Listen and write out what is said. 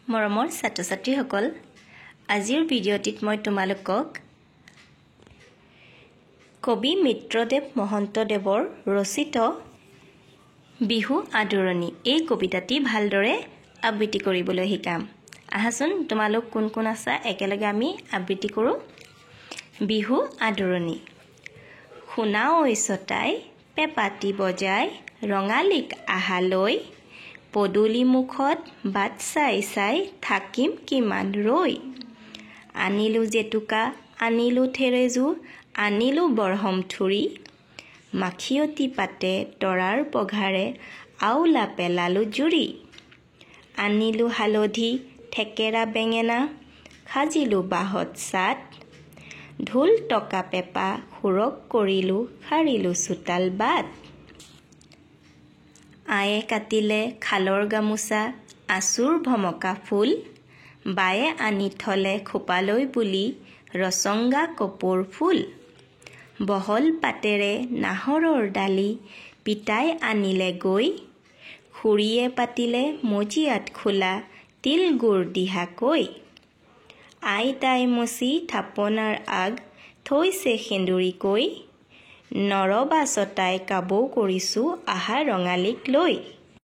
মৰমৰ ছাত্ৰ-ছাত্ৰীসকল, আজিৰ ভিডিঅ'টিত মই তোমালোকক কবি মিত্ৰদেৱ মহন্তদেৱৰ ৰচিত বিহু আদৰণি এই কবিতাটি ভালদৰে আবৃত্তি কৰিবলৈ শিকাম। আহাচোন তোমালোক কোন কোন আছা একেলগে আমি আবৃত্তি কৰোঁ। বিহু আদৰণি। শুনা ঐ ছটাই পেপাতি বজাই ৰঙালীক আহালৈ, পদূলি মুখত বাট চাই চাই থাকিম কিমান ৰৈ। আনিলো জেতুকা আনিলো থেৰেজু আনিলো বৰহম থুৰি, মাখিয়তী পাতে তৰাৰ পঘাৰে আওলা পেলালো জুৰি। আনিলো হালধি থেকেৰা বেঙেনা সাজিলো বাহত চাট, ঢোল টকা পেপা সুৰক কৰিলো সাৰিলো চোতাল বাট। আয়ে কাটিলে খালৰ গামোচা আচুৰ ভমকা ফুল, বায়ে আনি থলে খোপালৈ বুলি ৰচংগা কপৌৰ ফুল। বহল পাতেৰে নাহৰৰ ডালি পিতাই আনিলে গৈ, খুৰীয়ে পাতিলে মজিয়াত খোলা তিল গুৰ দিহাকৈ। আইতাই মচি থাপনাৰ আগ থৈছে সেন্দুৰীকৈ, নৰবা ছটাই কাবৌ কৰিছোঁ আহা ৰঙালীক লৈ।